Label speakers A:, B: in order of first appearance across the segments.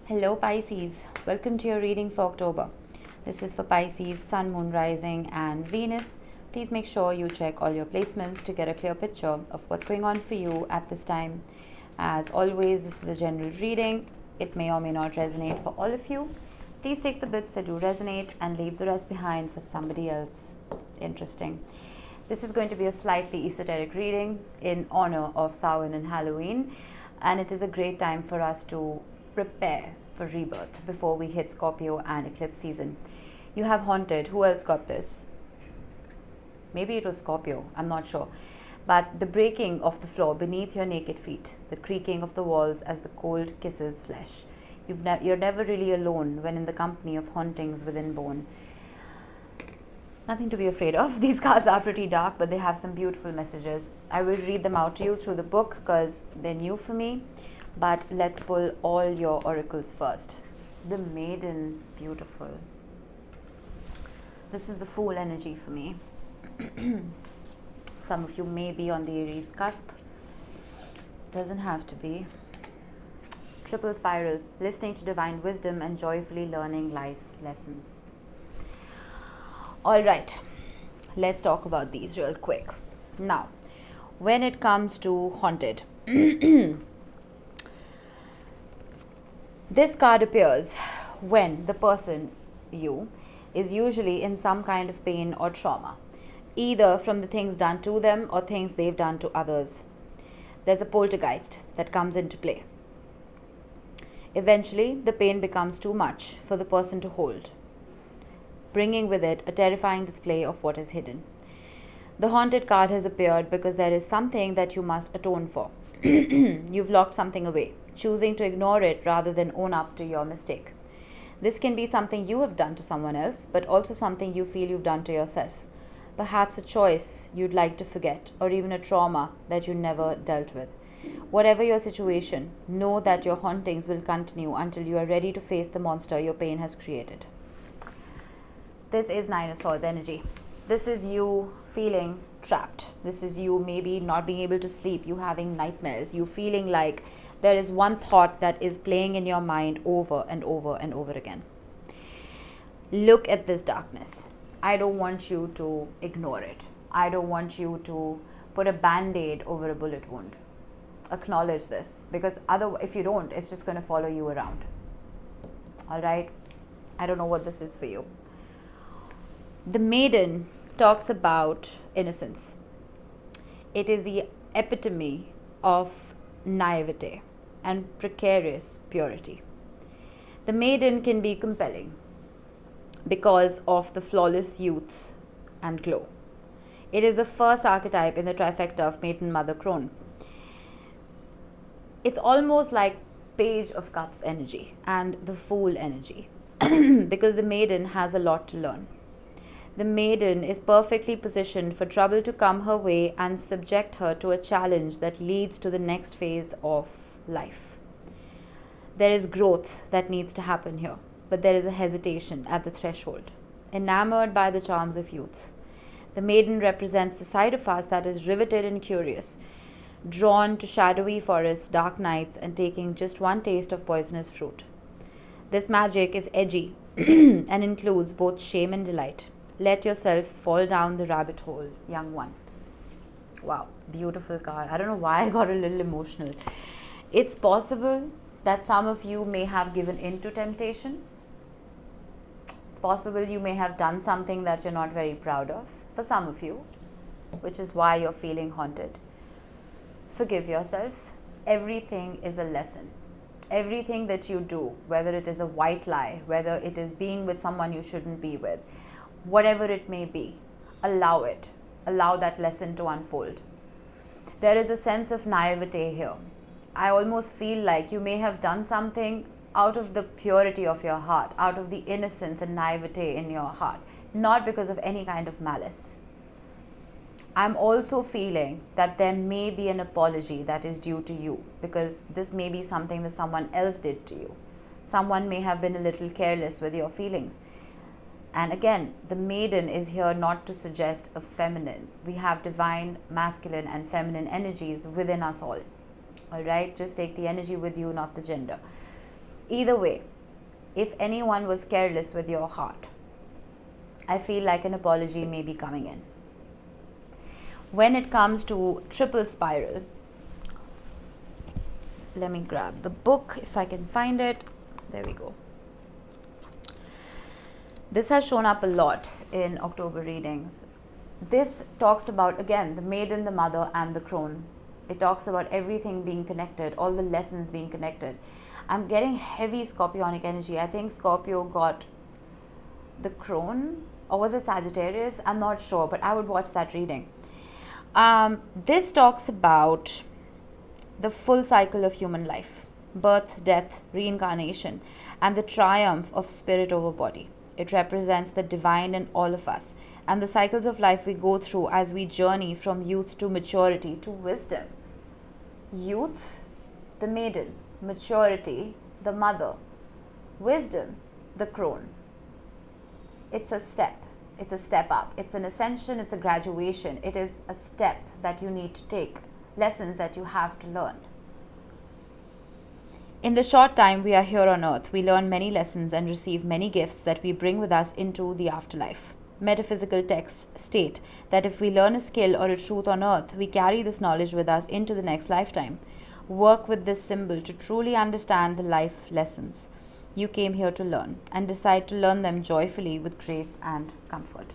A: Hello Pisces, welcome to your reading for October. This is for Pisces, Sun, Moon, Rising and Venus. Please make sure you check all your placements to get a clear picture of what's going on for you at this time. As always, this is a general reading. It may or may not resonate for all of you. Please take the bits that do resonate and leave the rest behind for somebody else. Interesting. This is going to be a slightly esoteric reading in honor of Samhain and Halloween, and it is a great time for us to prepare for rebirth before we hit Scorpio and eclipse season. You have Haunted. Who else got this? Maybe it was Scorpio, I'm not sure. But the breaking of the floor beneath your naked feet, the creaking of the walls as the cold kisses flesh. You're never really alone when in the company of hauntings within bone. Nothing to be afraid of. These cards are pretty dark, but they have some beautiful messages. I will read them out to you through the book because they're new for me. But let's pull all your oracles first. The Maiden, beautiful. This is the Fool energy for me. Some of you may be on the Aries cusp. Doesn't have to be. Triple Spiral, listening to divine wisdom and joyfully learning life's lessons. All right, let's talk about these real quick. Now, when it comes to Haunted, this card appears when the person, you, is usually in some kind of pain or trauma, either from the things done to them or things they've done to others. There's a poltergeist that comes into play. Eventually, the pain becomes too much for the person to hold, bringing with it a terrifying display of what is hidden. The Haunted card has appeared because there is something that you must atone for. You've locked something away, choosing to ignore it rather than own up to your mistake. This can be something you have done to someone else, but also something you feel you've done to yourself. Perhaps a choice you'd like to forget, or even a trauma that you never dealt with. Whatever your situation, know that your hauntings will continue until you are ready to face the monster your pain has created. This is Nine of Swords energy. This is you feeling trapped. This is you maybe not being able to sleep, you having nightmares, you feeling like there is one thought that is playing in your mind over and over and over again. Look at this darkness. I don't want you to ignore it. I don't want you to put a band-aid over a bullet wound. Acknowledge this, because if you don't, it's just going to follow you around. All right? I don't know what this is for you. The Maiden talks about innocence. It is the epitome of naivete and precarious purity. The Maiden can be compelling because of the flawless youth and glow. It is the first archetype in the trifecta of Maiden, Mother, Crone. It's almost like Page of Cups energy and the Fool energy because the Maiden has a lot to learn. The Maiden is perfectly positioned for trouble to come her way and subject her to a challenge that leads to the next phase of life. There is growth that needs to happen here, but there is a hesitation at the threshold. Enamored by the charms of youth, the Maiden represents the side of us that is riveted and curious, drawn to shadowy forests, dark nights, and taking just one taste of poisonous fruit. This magic is edgy and includes both shame and delight. Let yourself fall down the rabbit hole, young one. Wow, beautiful card. I don't know why I got a little emotional. It's possible that some of you may have given in to temptation. It's possible you may have done something that you're not very proud of, for some of you, which is why you're feeling haunted. Forgive yourself. Everything is a lesson. Everything that you do, whether it is a white lie, whether it is being with someone you shouldn't be with, whatever it may be, allow it. Allow that lesson to unfold. There is a sense of naivete here. I almost feel like you may have done something out of the purity of your heart, out of the innocence and naivete in your heart, not because of any kind of malice. I'm also feeling that there may be an apology that is due to you, because this may be something that someone else did to you. Someone may have been a little careless with your feelings. And again, the Maiden is here not to suggest a feminine. We have divine, masculine and feminine energies within us all. All right, just take the energy with you, not the gender. Either way, if anyone was careless with your heart, I feel like an apology may be coming in. When it comes to triple spiral, let me grab the book if I can find it. There we go. This has shown up a lot in October readings. This talks about, again, the maiden, the mother, and the crone. It talks about everything being connected, all the lessons being connected. I'm getting heavy scorpionic energy. I think Scorpio got the crone, or was it Sagittarius? I'm not sure, but I would watch that reading. This talks about the full cycle of human life: birth, death, reincarnation, and the triumph of spirit over body. It represents the divine in all of us and the cycles of life we go through as we journey from youth to maturity to wisdom. Youth, the maiden; maturity, the mother; wisdom, the crone. It's a step. It's a step up. It's an ascension. It's a graduation. It is a step that you need to take, lessons that you have to learn. In the short time we are here on earth, we learn many lessons and receive many gifts that we bring with us into the afterlife. Metaphysical texts state that if we learn a skill or a truth on earth, we carry this knowledge with us into the next lifetime. Work with this symbol to truly understand the life lessons you came here to learn, and decide to learn them joyfully with grace and comfort.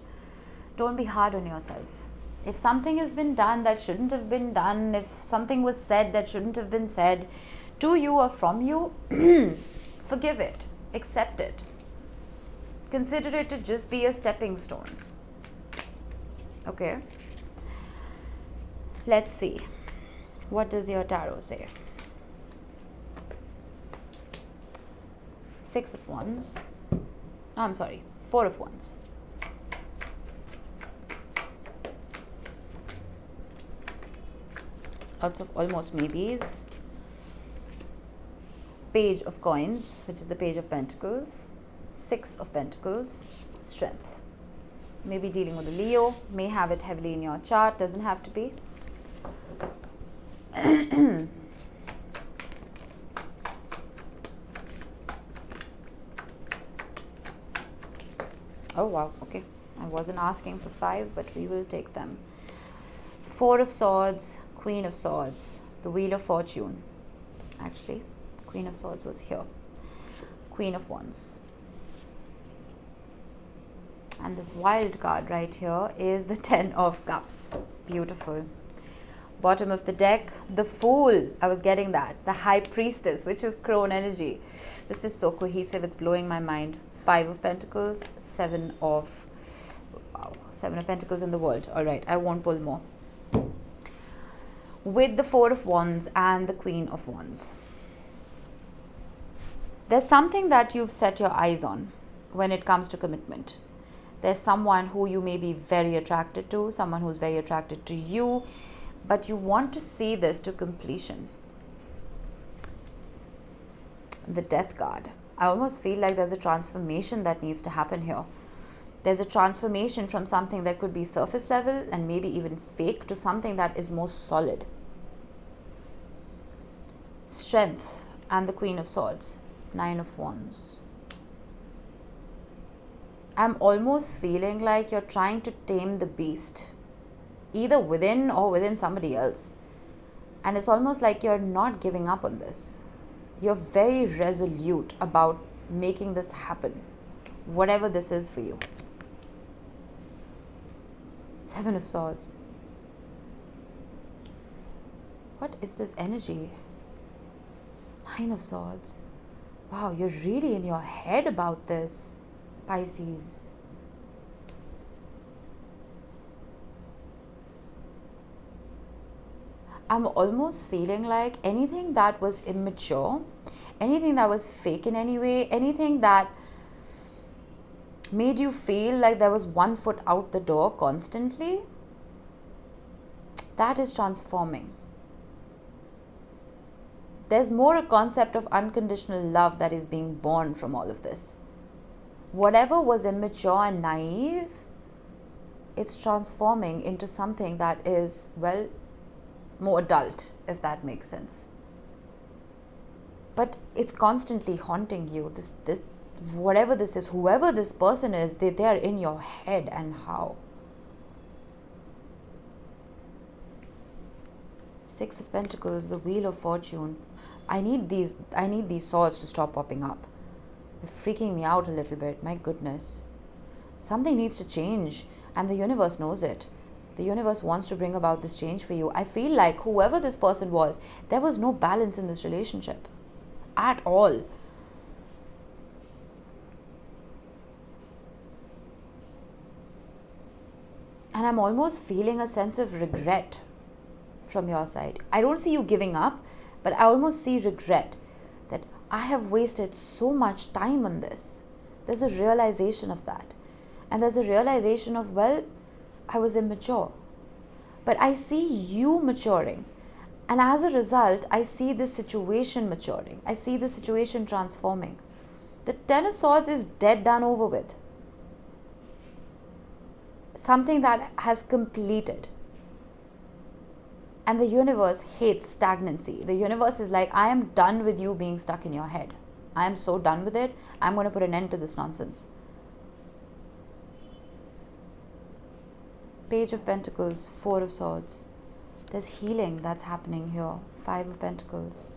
A: Don't be hard on yourself. If something has been done that shouldn't have been done, if something was said that shouldn't have been said to you or from you, forgive it, accept it. Consider it to just be a stepping stone. Okay? Let's see. What does your tarot say? Six of Wands. Oh, I'm sorry. Four of Wands. Lots of almost maybes. Page of Coins, which is the Page of Pentacles. Six of Pentacles. Strength. Maybe dealing with a Leo. May have it heavily in your chart. Doesn't have to be. Oh wow, okay. I wasn't asking for 5, but we will take them. Four of Swords, Queen of Swords, the Wheel of Fortune. Actually, Queen of Swords was here. Queen of Wands. And this wild card right here is the Ten of Cups. Beautiful. Bottom of the deck, the Fool. I was getting that. The High Priestess, which is crone energy. This is so cohesive. It's blowing my mind. Five of Pentacles, Seven of Pentacles in the World. All right, I won't pull more. With the Four of Wands and the Queen of Wands. There's something that you've set your eyes on when it comes to commitment. There's someone who you may be very attracted to, someone who's very attracted to you, but you want to see this to completion. The Death card. I almost feel like there's a transformation that needs to happen here. There's a transformation from something that could be surface level and maybe even fake to something that is more solid. Strength and the Queen of Swords. Nine of Wands. I'm almost feeling like you're trying to tame the beast, either within or within somebody else. And it's almost like you're not giving up on this. You're very resolute about making this happen, whatever this is for you. Seven of Swords. What is this energy? Nine of Swords. Wow, you're really in your head about this, Pisces. I'm almost feeling like anything that was immature, anything that was fake in any way, anything that made you feel like there was one foot out the door constantly, that is transforming. There's more a concept of unconditional love that is being born from all of this. Whatever was immature and naive, it's transforming into something that is, well, more adult, if that makes sense. but it's constantly haunting you. This whatever this is, whoever this person is, they are in your head. And how? Six of Pentacles, the Wheel of Fortune. I need these swords to stop popping up. They're freaking me out a little bit. My goodness. Something needs to change, and the universe knows it. The universe wants to bring about this change for you. I feel like whoever this person was, there was no balance in this relationship at all. And I'm almost feeling a sense of regret from your side. I don't see you giving up, but I almost see regret that I have wasted so much time on this. There's a realization of that. And there's a realization of, well, I was immature. But I see you maturing. And as a result, I see this situation maturing. I see the situation transforming. The Ten of Swords is dead, done, over with. Something that has completed. And the universe hates stagnancy. The universe is like, I am done with you being stuck in your head. I am so done with it. I'm going to put an end to this nonsense. Page of Pentacles, Four of Swords. There's healing that's happening here. Five of Pentacles.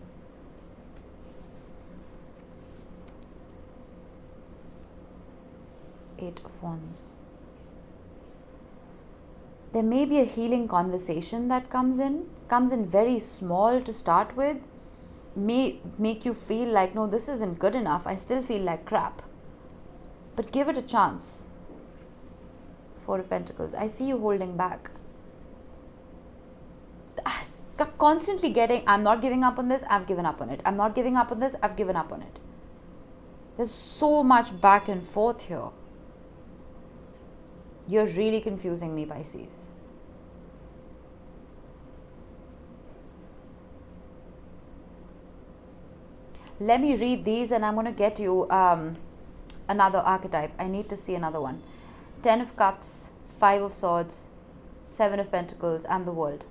A: Eight of Wands. There may be a healing conversation that comes in very small to start with, may make you feel like, no, this isn't good enough. I still feel like crap. But give it a chance. Four of Pentacles. I see you holding back. Constantly getting, I'm not giving up on this, I've given up on it. I'm not giving up on this, I've given up on it. There's so much back and forth here. You're really confusing me, Pisces. Let me read these and I'm going to get you another archetype. I need to see another one. Ten of Cups, Five of Swords, Seven of Pentacles, and the World.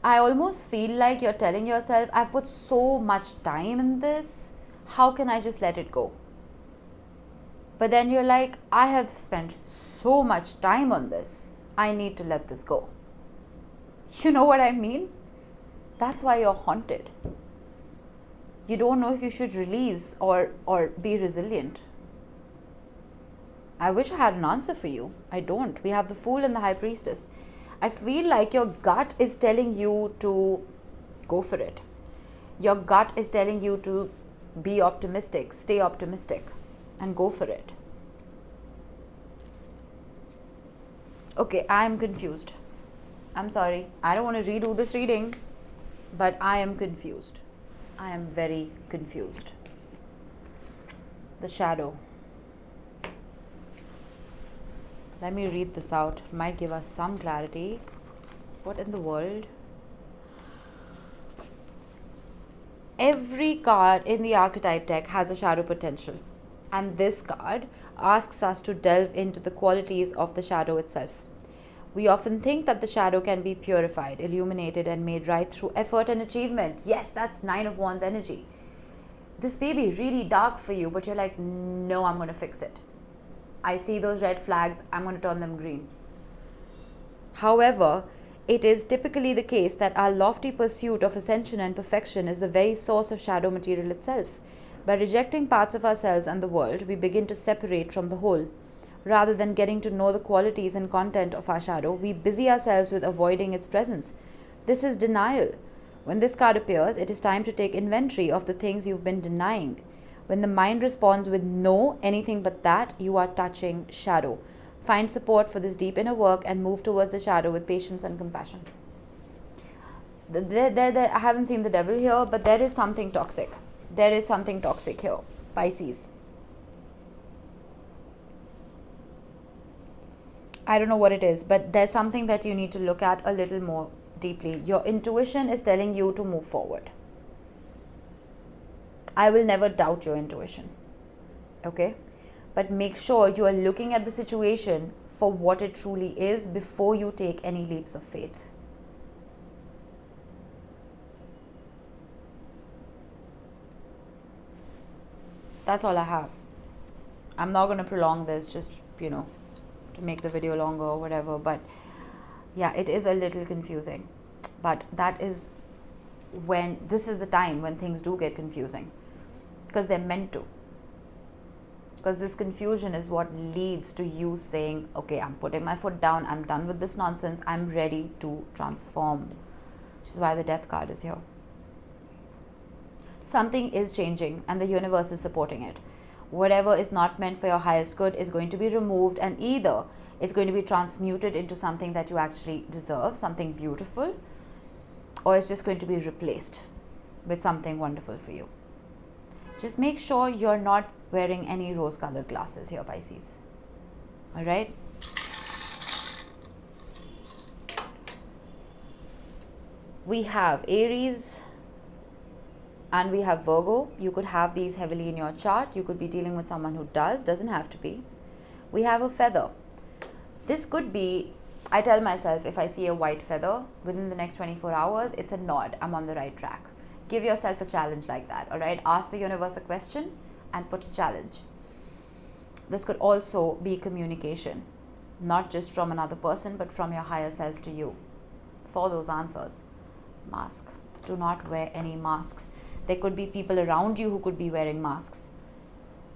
A: I almost feel like you're telling yourself, I've put so much time in this. How can I just let it go? But then you're like, I have spent so much time on this. I need to let this go. You know what I mean? That's why you're haunted. You don't know if you should release or be resilient. I wish I had an answer for you. I don't. We have the Fool and the High Priestess. I feel like your gut is telling you to go for it. Your gut is telling you to be optimistic, stay optimistic, and go for it. Okay, I'm confused. I'm sorry. I don't want to redo this reading, but I am confused. I am very confused. The Shadow. Let me read this out. It might give us some clarity. What in the world? Every card in the archetype deck has a shadow potential. And this card asks us to delve into the qualities of the shadow itself. We often think that the shadow can be purified, illuminated, and made right through effort and achievement. Yes, that's Nine of Wands energy. This may be really dark for you, but you're like, no, I'm going to fix it. I see those red flags, I'm going to turn them green. However, it is typically the case that our lofty pursuit of ascension and perfection is the very source of shadow material itself. By rejecting parts of ourselves and the world, we begin to separate from the whole. Rather than getting to know the qualities and content of our shadow, we busy ourselves with avoiding its presence. This is denial. When this card appears, it is time to take inventory of the things you've been denying. When the mind responds with no, anything but that, you are touching shadow. Find support for this deep inner work and move towards the shadow with patience and compassion. I haven't seen the devil here, but there is something toxic. There is something toxic here, Pisces. I don't know what it is, but there's something that you need to look at a little more deeply. Your intuition is telling you to move forward. I will never doubt your intuition. Okay? But make sure you are looking at the situation for what it truly is before you take any leaps of faith. That's all I have. I'm not going to prolong this, just, to make the video longer or whatever. But yeah, it is a little confusing. But this is the time when things do get confusing. Because they're meant to. Because this confusion is what leads to you saying, okay, I'm putting my foot down, I'm done with this nonsense, I'm ready to transform. Which is why the Death card is here. Something is changing and the universe is supporting it. Whatever is not meant for your highest good is going to be removed, and either it's going to be transmuted into something that you actually deserve, something beautiful, or it's just going to be replaced with something wonderful for you. Just make sure you're not wearing any rose-colored glasses here, Pisces. All right? We have Aries and we have Virgo. You could have these heavily in your chart. You could be dealing with someone who doesn't have to be. We have a feather. This could be, I tell myself, if I see a white feather within the next 24 hours, it's a nod. I'm on the right track. Give yourself a challenge like that, all right? Ask the universe a question and put a challenge. This could also be communication, not just from another person, but from your higher self to you for those answers. Mask. Do not wear any masks. There could be people around you who could be wearing masks.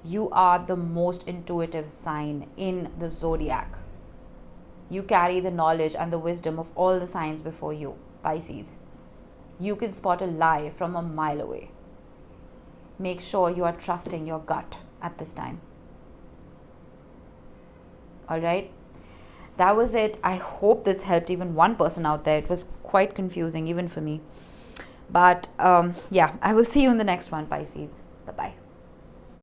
A: You are the most intuitive sign in the zodiac. You carry the knowledge and the wisdom of all the signs before you, Pisces. You can spot a lie from a mile away. Make sure you are trusting your gut at this time. All right? That was it. I hope this helped even one person out there. It was quite confusing even for me. But yeah, I will see you in the next one, Pisces. Bye-bye.